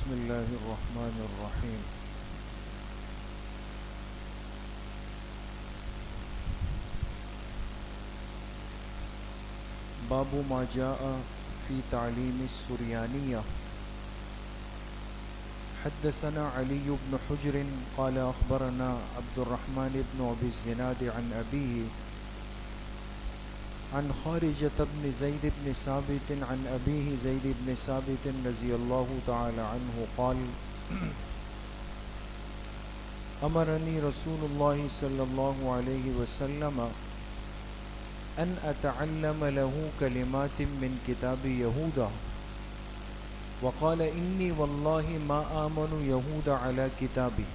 بسم اللہ الرحمن الرحیم. باب ما جاء فی تعلیم السریانیہ. حدثنا علی بن حجر قال اخبرنا عبد الرحمن بن ابی الزناد عن ابیہ عن خارجة بن زید بن ثابت عن ابیہ زید بن ثابت رضی اللہ تعالی عنہ قال امرنی رسول اللہ صلی اللہ علیہ وسلم ان اتعلم له کلمات من کتاب یہودا وقال انی واللہ ما آمن یہود علی کتابی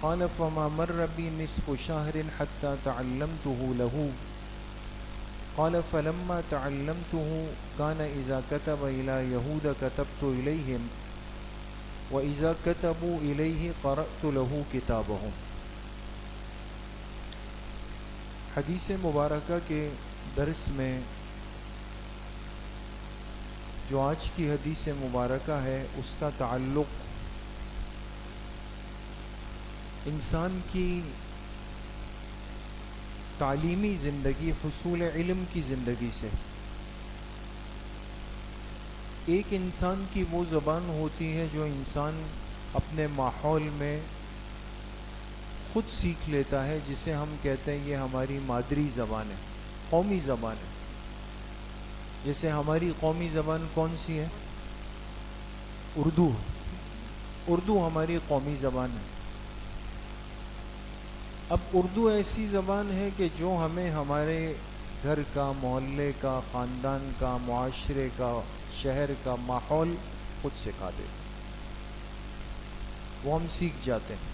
قال فما مر بی نصف شہر حتی تعلمته له قال فلما تعلمته كان اذا كتب الى يهود كتبت اليهم واذا كتبوا اليه قرأت له كتابهم. حدیث مبارکہ کے درس میں جو آج کی حدیث مبارکہ ہے اس کا تعلق انسان کی تعلیمی زندگی، حصول علم کی زندگی سے. ایک انسان کی وہ زبان ہوتی ہے جو انسان اپنے ماحول میں خود سیکھ لیتا ہے، جسے ہم کہتے ہیں یہ ہماری مادری زبان ہے، قومی زبان ہے. جیسے ہماری قومی زبان کون سی ہے؟ اردو. اردو ہماری قومی زبان ہے. اب اردو ایسی زبان ہے کہ جو ہمیں ہمارے گھر کا، محلے کا، خاندان کا، معاشرے کا، شہر کا ماحول خود سکھا دے، وہ ہم سیکھ جاتے ہیں.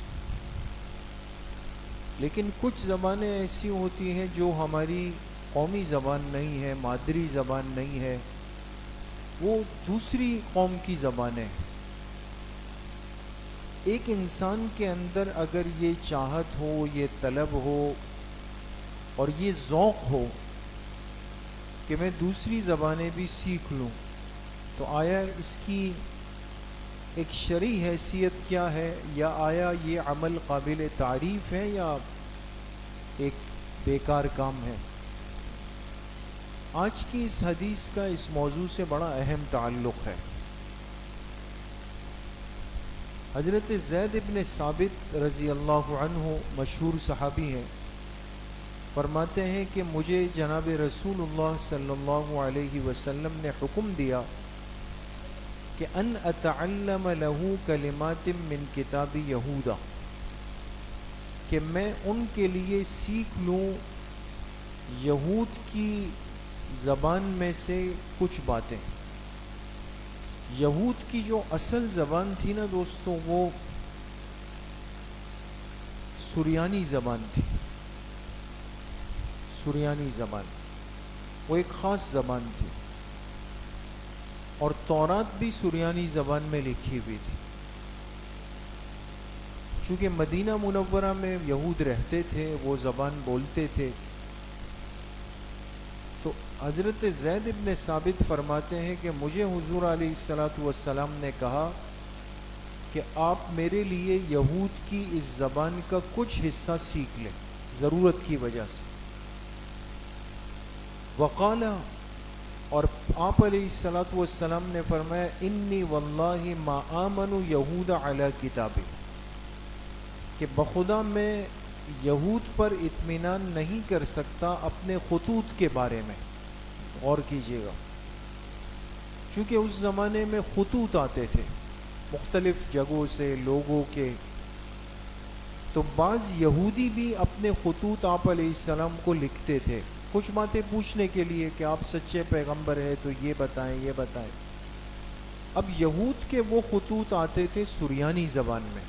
لیکن کچھ زبانیں ایسی ہوتی ہیں جو ہماری قومی زبان نہیں ہے، مادری زبان نہیں ہے، وہ دوسری قوم کی زبانیں. ایک انسان کے اندر اگر یہ چاہت ہو، یہ طلب ہو اور یہ ذوق ہو کہ میں دوسری زبانیں بھی سیکھ لوں، تو آیا اس کی ایک شرعی حیثیت کیا ہے، یا آیا یہ عمل قابل تعریف ہے یا ایک بیکار کام ہے؟ آج کی اس حدیث کا اس موضوع سے بڑا اہم تعلق ہے. حضرت زید بن ثابت رضی اللہ عنہ مشہور صحابی ہیں، فرماتے ہیں کہ مجھے جناب رسول اللہ صلی اللہ علیہ وسلم نے حکم دیا کہ ان اتعلم له کلمات من کتاب یہودا، کہ میں ان کے لیے سیکھ لوں یہود کی زبان میں سے کچھ باتیں. یہود کی جو اصل زبان تھی نا دوستوں، وہ سریانی زبان تھی. سریانی زبان وہ ایک خاص زبان تھی، اور تورات بھی سریانی زبان میں لکھی ہوئی تھی. چونکہ مدینہ منورہ میں یہود رہتے تھے، وہ زبان بولتے تھے، تو حضرت زید بن ثابت فرماتے ہیں کہ مجھے حضور علیہ الصلاۃ والسلام نے کہا کہ آپ میرے لیے یہود کی اس زبان کا کچھ حصہ سیکھ لیں، ضرورت کی وجہ سے. وقال، اور آپ علیہ الصلاۃ والسلام نے فرمایا انی واللہ ما آمن یہود علی کتابی، کہ بخدا میں یہود پر اطمینان نہیں کر سکتا اپنے خطوط کے بارے میں. غور کیجیے گا، چونکہ اس زمانے میں خطوط آتے تھے مختلف جگہوں سے، لوگوں کے، تو بعض یہودی بھی اپنے خطوط آپ علیہ السلام کو لکھتے تھے کچھ باتیں پوچھنے کے لیے کہ آپ سچے پیغمبر ہیں تو یہ بتائیں، یہ بتائیں. اب یہود کے وہ خطوط آتے تھے سریانی زبان میں،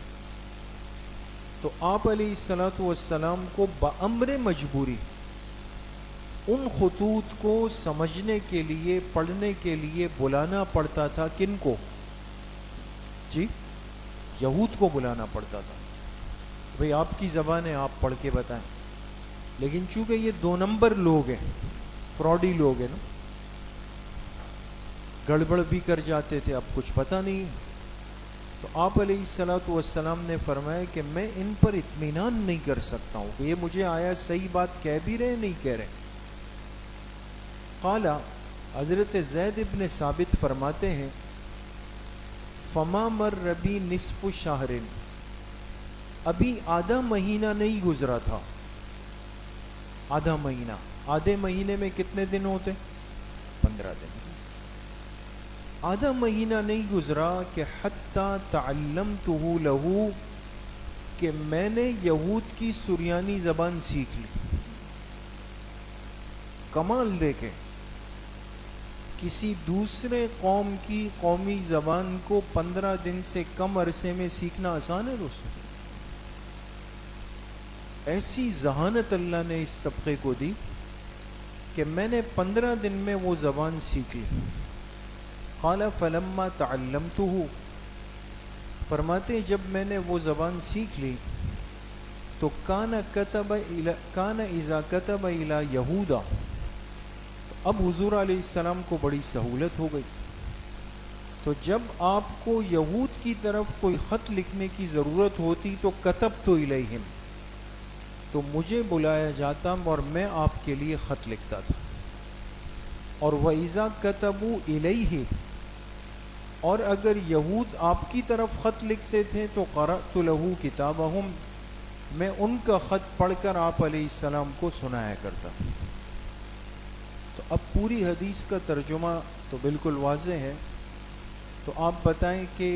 تو آپ علیہ الصلاۃ والسلام کو بامر مجبوری ان خطوط کو سمجھنے کے لیے، پڑھنے کے لیے بلانا پڑتا تھا. کن کو؟ جی، یہود کو بلانا پڑتا تھا. بھئی آپ کی زبان ہے، آپ پڑھ کے بتائیں. لیکن چونکہ یہ 2 نمبر لوگ ہیں، فراڈی لوگ ہیں نا، گڑبڑ بھی کر جاتے تھے. اب کچھ پتہ نہیں تو آپ علیہ الصلوۃ والسلام نے فرمایا کہ میں ان پر اطمینان نہیں کر سکتا ہوں کہ یہ مجھے آیا صحیح بات کہہ بھی رہے نہیں کہہ رہے. قال حضرت زید ابن ثابت فرماتے ہیں فما مر ربی نصف شہر، ابھی آدھا مہینہ نہیں گزرا تھا. آدھا مہینہ، آدھے مہینے میں کتنے دن ہوتے؟ 15 دن. آدھا مہینہ نہیں گزرا کہ حتی تعلمتہ لہو، کہ میں نے یہود کی سریانی زبان سیکھ لی. کمال دیکھے، کسی دوسرے قوم کی قومی زبان کو 15 دن سے کم عرصے میں سیکھنا آسان ہے دوستوں. ایسی ذہانت اللہ نے اس طبقے کو دی کہ میں نے 15 دن میں وہ زبان سیکھ لی. قال فلما تعلمتہ، فرماتے جب میں نے وہ زبان سیکھ لی تو کان اذا کتب الی یہودا، اب حضور علیہ السلام کو بڑی سہولت ہو گئی. تو جب آپ کو یہود کی طرف کوئی خط لکھنے کی ضرورت ہوتی تو کتبت الیہم، تو مجھے بلایا جاتا اور میں آپ کے لیے خط لکھتا تھا. اور وَإِذَا كَتَبُوا إِلَيْهِ، اور اگر یہود آپ کی طرف خط لکھتے تھے تو قرأت لَهُ كِتَابَهُمْ، میں ان کا خط پڑھ کر آپ علیہ السلام کو سنایا کرتا. تو اب پوری حدیث کا ترجمہ تو بالکل واضح ہے. تو آپ بتائیں کہ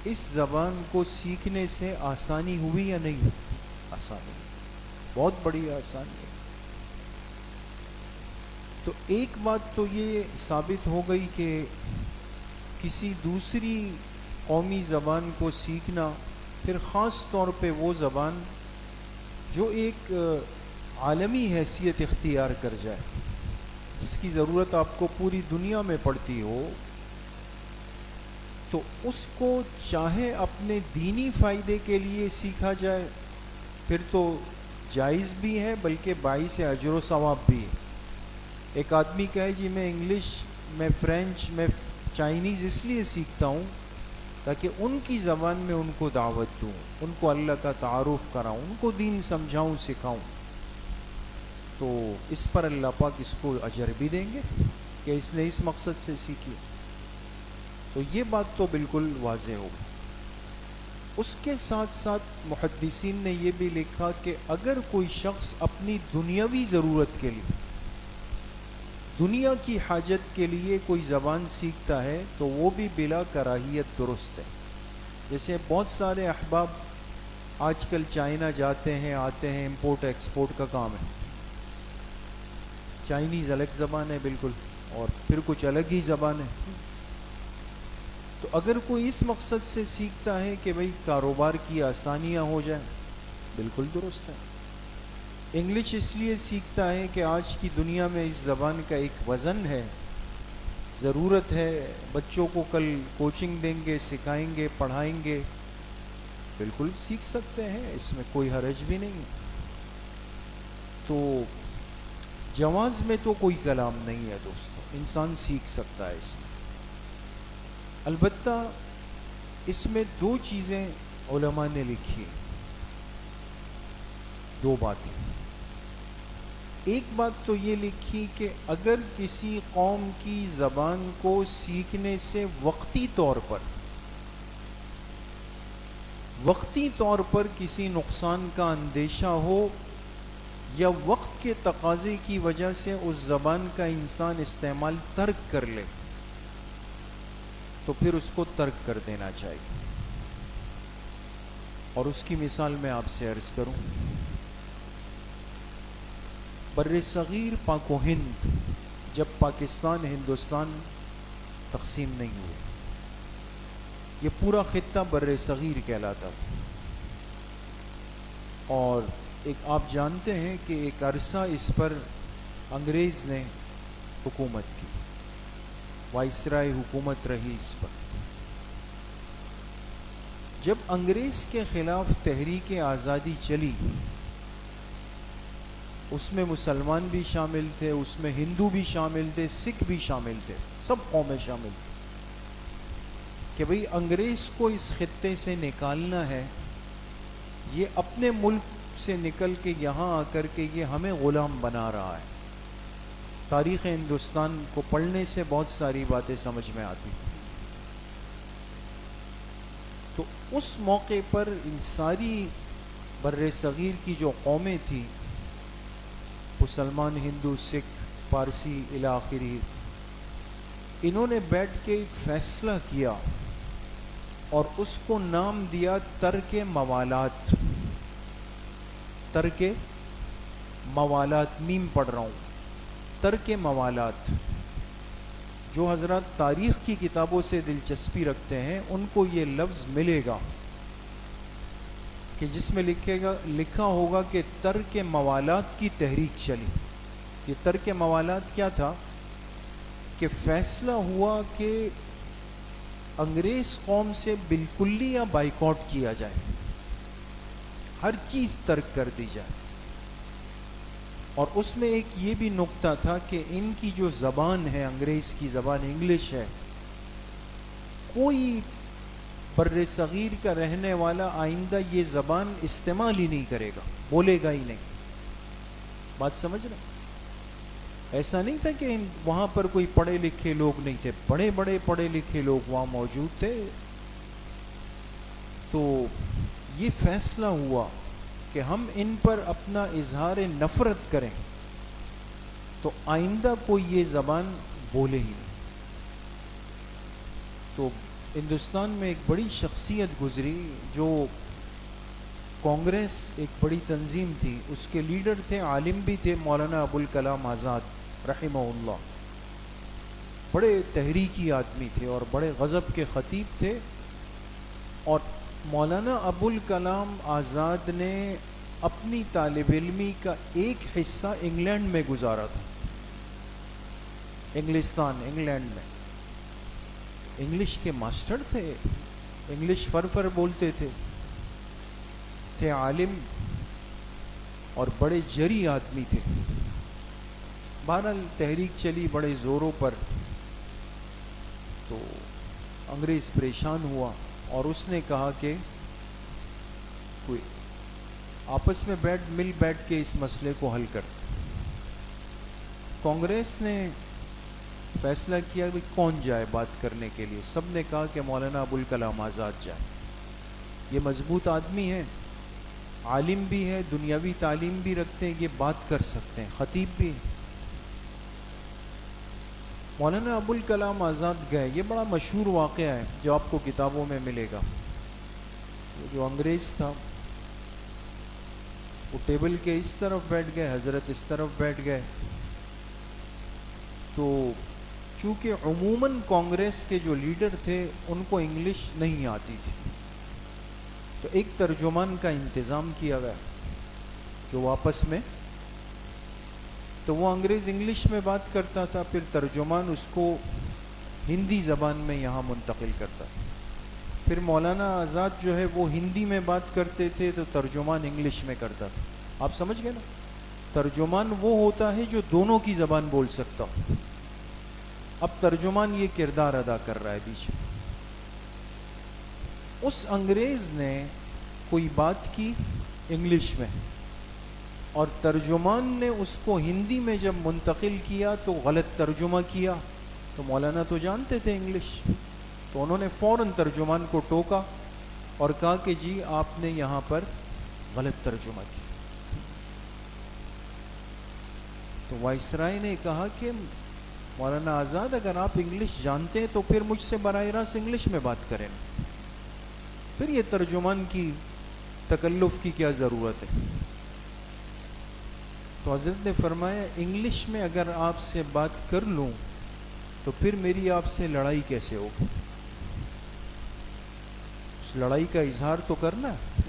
اس زبان کو سیکھنے سے آسانی ہوئی یا نہیں ہوئی؟ آسانی، بہت بڑی آسانی ہے. تو ایک بات تو یہ ثابت ہو گئی کہ کسی دوسری قومی زبان کو سیکھنا، پھر خاص طور پہ وہ زبان جو ایک عالمی حیثیت اختیار کر جائے، جس کی ضرورت آپ کو پوری دنیا میں پڑتی ہو، تو اس کو چاہے اپنے دینی فائدے کے لیے سیکھا جائے پھر تو جائز بھی ہے، بلکہ باعث اجر و ثواب بھی ہے. ایک آدمی کہے جی میں انگلش، میں فرینچ، میں چائنیز اس لیے سیکھتا ہوں تاکہ ان کی زبان میں ان کو دعوت دوں، ان کو اللہ کا تعارف کراؤں، ان کو دین سمجھاؤں، سکھاؤں، تو اس پر اللہ پاک اس کو اجر بھی دیں گے کہ اس نے اس مقصد سے سیکھی. تو یہ بات تو بالکل واضح ہوگی. اس کے ساتھ ساتھ محدثین نے یہ بھی لکھا کہ اگر کوئی شخص اپنی دنیاوی ضرورت کے لیے، دنیا کی حاجت کے لیے کوئی زبان سیکھتا ہے تو وہ بھی بلا کراہیت درست ہے. جیسے بہت سارے احباب آج کل چائنا جاتے ہیں، آتے ہیں، امپورٹ ایکسپورٹ کا کام ہے. چائنیز الگ زبان ہے بالکل، اور پھر کچھ الگ ہی زبان ہے. تو اگر کوئی اس مقصد سے سیکھتا ہے کہ بھئی کاروبار کی آسانیاں ہو جائیں، بالکل درست ہے. انگلش اس لیے سیکھتا ہے کہ آج کی دنیا میں اس زبان کا ایک وزن ہے، ضرورت ہے، بچوں کو کل کوچنگ دیں گے، سکھائیں گے، پڑھائیں گے، بالکل سیکھ سکتے ہیں، اس میں کوئی حرج بھی نہیں. تو جواز میں تو کوئی کلام نہیں ہے دوستو، انسان سیکھ سکتا ہے اس میں. البتہ اس میں دو چیزیں علماء نے لکھی، دو باتیں. ایک بات تو یہ لکھی کہ اگر کسی قوم کی زبان کو سیکھنے سے وقتی طور پر کسی نقصان کا اندیشہ ہو یا وقت کے تقاضے کی وجہ سے اس زبان کا انسان استعمال ترک کر لے تو پھر اس کو ترک کر دینا چاہیے. اور اس کی مثال میں آپ سے عرض کروں، بر صغیر پاک و ہند، جب پاکستان ہندوستان تقسیم نہیں ہوئے، یہ پورا خطہ بر صغیر کہلاتا تھا. اور ایک آپ جانتے ہیں کہ ایک عرصہ اس پر انگریز نے حکومت کی، وائسرائے حکومت رہی اس پر. جب انگریز کے خلاف تحریک آزادی چلی، اس میں مسلمان بھی شامل تھے، اس میں ہندو بھی شامل تھے، سکھ بھی شامل تھے، سب قومیں شامل تھیں. کہ بھئی انگریز کو اس خطے سے نکالنا ہے، یہ اپنے ملک سے نکل کے یہاں آ کر کے یہ ہمیں غلام بنا رہا ہے۔ تاریخ ہندوستان کو پڑھنے سے بہت ساری باتیں سمجھ میں آتی۔ تو اس موقع پر ان ساری بر صغیر کی جو قومیں تھیں، مسلمان، ہندو، سکھ، پارسی الی آخری، انہوں نے بیٹھ کے ایک فیصلہ کیا اور اس کو نام دیا ترک موالات۔ ترک موالات، میم پڑھ رہا ہوں، ترک موالات۔ جو حضرات تاریخ کی کتابوں سے دلچسپی رکھتے ہیں ان کو یہ لفظ ملے گا کہ جس میں لکھا ہوگا کہ ترک موالات کی تحریک چلی۔ یہ ترک موالات کیا تھا کہ فیصلہ ہوا کہ انگریز قوم سے بالکلیہ بائیکاٹ کیا جائے، ہر چیز ترک کر دی جائے۔ اور اس میں ایک یہ بھی نقطہ تھا کہ ان کی جو زبان ہے، انگریز کی زبان انگلش ہے، کوئی بر صغیر کا رہنے والا آئندہ یہ زبان استعمال ہی نہیں کرے گا، بولے گا ہی نہیں۔ بات سمجھ رہے؟ ایسا نہیں تھا کہ وہاں پر کوئی پڑھے لکھے لوگ نہیں تھے، بڑے بڑے پڑھے لکھے لوگ وہاں موجود تھے۔ تو یہ فیصلہ ہوا کہ ہم ان پر اپنا اظہار نفرت کریں تو آئندہ کوئی یہ زبان بولے ہی نہیں۔ تو ہندوستان میں ایک بڑی شخصیت گزری، جو کانگریس ایک بڑی تنظیم تھی، اس کے لیڈر تھے، عالم بھی تھے، مولانا ابوالکلام آزاد رحمہ اللہ۔ بڑے تحریکی آدمی تھے اور بڑے غضب کے خطیب تھے۔ اور مولانا ابوالکلام آزاد نے اپنی طالب علمی کا ایک حصہ انگلینڈ میں گزارا تھا، انگلینڈ میں۔ انگلش کے ماسٹر تھے، انگلش فر بولتے تھے عالم اور بڑے جری آدمی تھے۔ بہرحال تحریک چلی بڑے زوروں پر، تو انگریز پریشان ہوا اور اس نے کہا کہ کوئی آپس میں مل بیٹھ کے اس مسئلے کو حل کر۔ کانگریس نے فیصلہ کیا کہ کون جائے بات کرنے کے لیے۔ سب نے کہا کہ مولانا ابوالکلام آزاد جائے، یہ مضبوط آدمی ہے، عالم بھی ہے، دنیاوی تعلیم بھی رکھتے ہیں، یہ بات کر سکتے ہیں، خطیب بھی۔ مولانا ابوالکلام آزاد گئے۔ یہ بڑا مشہور واقعہ ہے جو آپ کو کتابوں میں ملے گا۔ جو انگریز تھا وہ ٹیبل کے اس طرف بیٹھ گئے، حضرت اس طرف بیٹھ گئے۔ تو چونکہ عموماً کانگریس کے جو لیڈر تھے ان کو انگلش نہیں آتی تھی، تو ایک ترجمان کا انتظام کیا گیا جو آپس میں، تو وہ انگریز انگلش میں بات کرتا تھا، پھر ترجمان اس کو ہندی زبان میں یہاں منتقل کرتا تھا۔ پھر مولانا آزاد جو ہے وہ ہندی میں بات کرتے تھے تو ترجمان انگلش میں کرتا تھا۔ آپ سمجھ گئے نا؟ ترجمان وہ ہوتا ہے جو دونوں کی زبان بول سکتا ہو۔ اب ترجمان یہ کردار ادا کر رہا ہے بیچ میں۔ اس انگریز نے کوئی بات کی انگلش میں اور ترجمان نے اس کو ہندی میں جب منتقل کیا تو غلط ترجمہ کیا۔ تو مولانا تو جانتے تھے انگلش، تو انہوں نے فوراً ترجمان کو ٹوکا اور کہا کہ جی آپ نے یہاں پر غلط ترجمہ کیا۔ تو وائسرائے نے کہا کہ مولانا آزاد اگر آپ انگلش جانتے ہیں تو پھر مجھ سے براہ راست انگلش میں بات کریں، پھر یہ ترجمان کی تکلف کی کیا ضرورت ہے؟ تو حضرت نے فرمایا انگلش میں اگر آپ سے بات کر لوں تو پھر میری آپ سے لڑائی کیسے ہوگی؟ اس لڑائی کا اظہار تو کرنا ہے،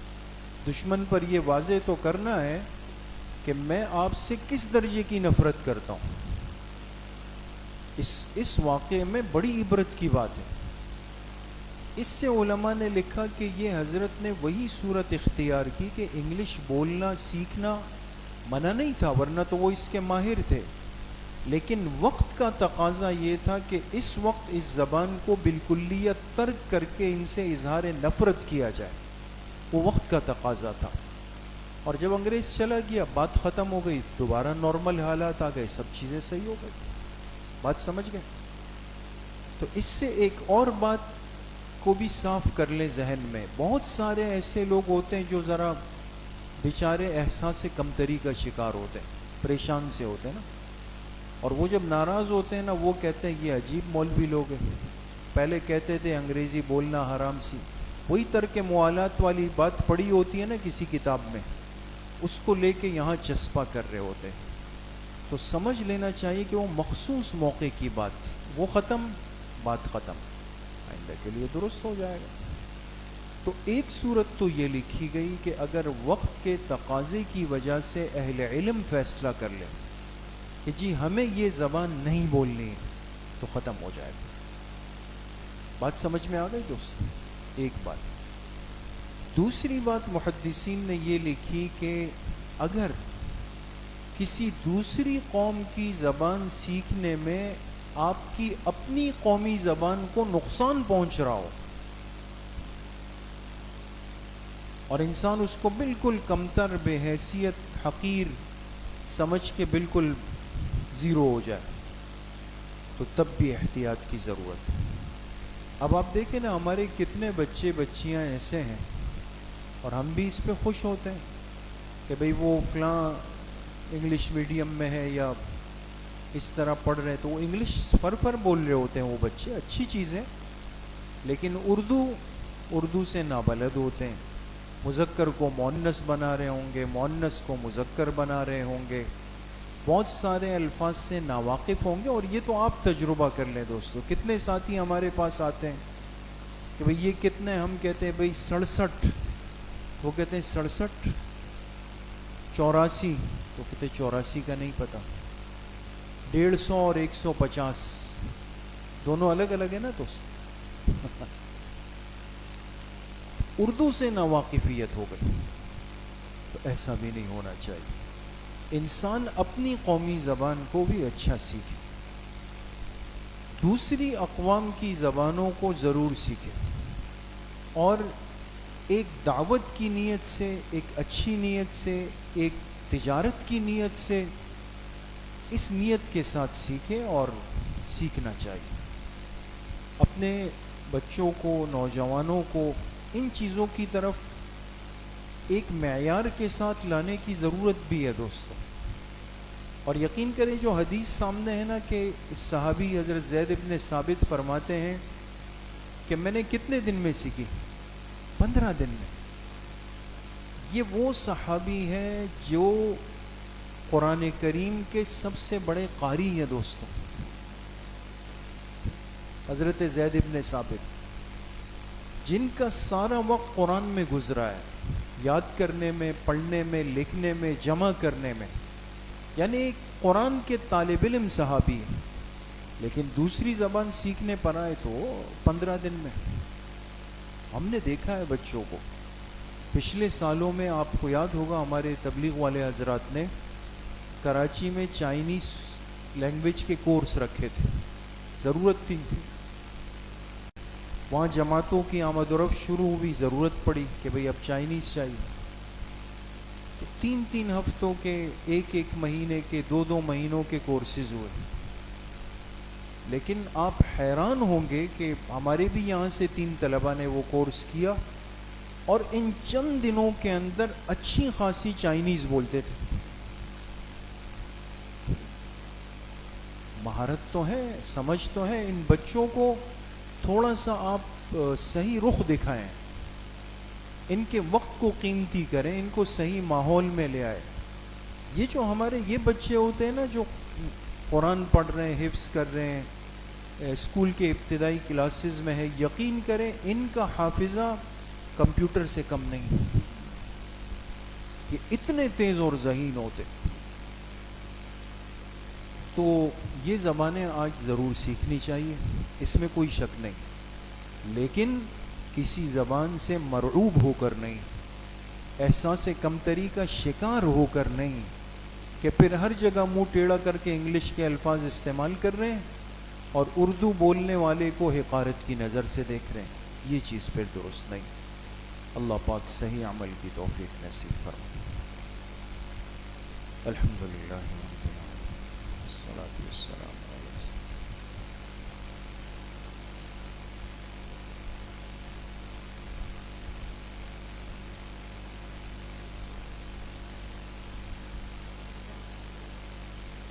دشمن پر یہ واضح تو کرنا ہے کہ میں آپ سے کس درجے کی نفرت کرتا ہوں۔ اس واقعے میں بڑی عبرت کی بات ہے۔ اس سے علماء نے لکھا کہ یہ حضرت نے وہی صورت اختیار کی کہ انگلش بولنا سیکھنا منع نہیں تھا، ورنہ تو وہ اس کے ماہر تھے، لیکن وقت کا تقاضا یہ تھا کہ اس وقت اس زبان کو بالکلیت ترک کر کے ان سے اظہار نفرت کیا جائے، وہ وقت کا تقاضا تھا۔ اور جب انگریز چلا گیا بات ختم ہو گئی، دوبارہ نارمل حالات آ گئے، سب چیزیں صحیح ہو گئی۔ بات سمجھ گئے؟ تو اس سے ایک اور بات کو بھی صاف کر لیں ذہن میں، بہت سارے ایسے لوگ ہوتے ہیں جو ذرا بیچارے احساس کمتری کا شکار ہوتے ہیں، پریشان سے ہوتے ہیں نا، اور وہ جب ناراض ہوتے ہیں نا وہ کہتے ہیں یہ عجیب مولوی لوگ ہیں، پہلے کہتے تھے انگریزی بولنا حرام سی، وہی ترک موالات والی بات پڑھی ہوتی ہے نا کسی کتاب میں، اس کو لے کے یہاں چسپا کر رہے ہوتے ہیں۔ تو سمجھ لینا چاہیے کہ وہ مخصوص موقع کی بات تھی، وہ ختم، بات ختم، آئندہ کے لیے درست ہو جائے گا۔ تو ایک صورت تو یہ لکھی گئی کہ اگر وقت کے تقاضے کی وجہ سے اہل علم فیصلہ کر لے کہ جی ہمیں یہ زبان نہیں بولنی ہے تو ختم ہو جائے گا۔ بات سمجھ میں آ گئی دوستو؟ ایک بات۔ دوسری بات محدثین نے یہ لکھی کہ اگر کسی دوسری قوم کی زبان سیکھنے میں آپ کی اپنی قومی زبان کو نقصان پہنچ رہا ہو اور انسان اس کو بالکل کمتر، بے حیثیت، حقیر سمجھ کے بالکل زیرو ہو جائے، تو تب بھی احتیاط کی ضرورت ہے۔ اب آپ دیکھیں نا ہمارے کتنے بچے بچیاں ایسے ہیں، اور ہم بھی اس پہ خوش ہوتے ہیں کہ بھئی وہ فلاں انگلش میڈیم میں ہے یا اس طرح پڑھ رہے ہیں، تو وہ انگلش فر بول رہے ہوتے ہیں وہ بچے، اچھی چیز ہے، لیکن اردو سے نابلد ہوتے ہیں، مذکر کو مؤنث بنا رہے ہوں گے، مؤنث کو مذکر بنا رہے ہوں گے، بہت سارے الفاظ سے ناواقف ہوں گے۔ اور یہ تو آپ تجربہ کر لیں دوستو، کتنے ساتھی ہمارے پاس آتے ہیں کہ بھئی یہ کتنے، ہم کہتے ہیں بھئی 67، وہ کہتے ہیں 67، 84، تو کہتے 84 کا نہیں پتہ، 150 اور 150 دونوں الگ الگ ہے نا دوست۔ اردو سے ناواقفیت ہو گئی، تو ایسا بھی نہیں ہونا چاہیے۔ انسان اپنی قومی زبان کو بھی اچھا سیکھے، دوسری اقوام کی زبانوں کو ضرور سیکھے، اور ایک دعوت کی نیت سے، ایک اچھی نیت سے، ایک تجارت کی نیت سے، اس نیت کے ساتھ سیکھے اور سیکھنا چاہیے۔ اپنے بچوں کو، نوجوانوں کو ان چیزوں کی طرف ایک معیار کے ساتھ لانے کی ضرورت بھی ہے دوستو۔ اور یقین کریں جو حدیث سامنے ہے نا کہ صحابی حضرت زید بن ثابت فرماتے ہیں کہ میں نے کتنے دن میں سیکھی؟ 15 دن میں۔ یہ وہ صحابی ہے جو قرآن کریم کے سب سے بڑے قاری ہیں دوستو، حضرت زید بن ثابت، جن کا سارا وقت قرآن میں گزرا ہے، یاد کرنے میں، پڑھنے میں، لکھنے میں، جمع کرنے میں، یعنی ایک قرآن کے طالب علم صحابی ہیں، لیکن دوسری زبان سیکھنے پر آئے تو 15 دن میں۔ ہم نے دیکھا ہے بچوں کو، پچھلے سالوں میں آپ کو یاد ہوگا ہمارے تبلیغ والے حضرات نے کراچی میں چائنیز لینگویج کے کورس رکھے تھے، ضرورت تھی، وہاں جماعتوں کی آمد و رفت شروع ہوئی، ضرورت پڑی کہ بھئی اب چائنیز چاہیے، تو 3 ہفتوں کے، 1 مہینے کے، 2 مہینوں کے کورسز ہوئے۔ لیکن آپ حیران ہوں گے کہ ہمارے بھی یہاں سے 3 طلبہ نے وہ کورس کیا، اور ان چند دنوں کے اندر اچھی خاصی چائنیز بولتے تھے۔ مہارت تو ہے، سمجھ تو ہے، ان بچوں کو تھوڑا سا آپ صحیح رخ دکھائیں، ان کے وقت کو قیمتی کریں، ان کو صحیح ماحول میں لے آئے۔ یہ جو ہمارے یہ بچے ہوتے ہیں نا جو قرآن پڑھ رہے ہیں، حفظ کر رہے ہیں، اسکول کے ابتدائی کلاسز میں ہے، یقین کریں ان کا حافظہ کمپیوٹر سے کم نہیں، یہ اتنے تیز اور ذہین ہوتے۔ تو یہ زبانیں آج ضرور سیکھنی چاہیے، اس میں کوئی شک نہیں، لیکن کسی زبان سے مرعوب ہو کر نہیں، احساس کمتری کا شکار ہو کر نہیں، کہ پھر ہر جگہ منہ ٹیڑھا کر کے انگلش کے الفاظ استعمال کر رہے ہیں اور اردو بولنے والے کو حقارت کی نظر سے دیکھ رہے ہیں. یہ چیز پھر درست نہیں. اللہ پاک صحیح عمل کی توفیق نصیب فرمائے. الحمدللہ رب العالمین والصلاۃ والسلام علیہ وسلم.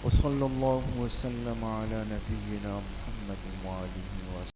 وصلی اللہ وسلم علی نبینا محمد وآلہ وسلم.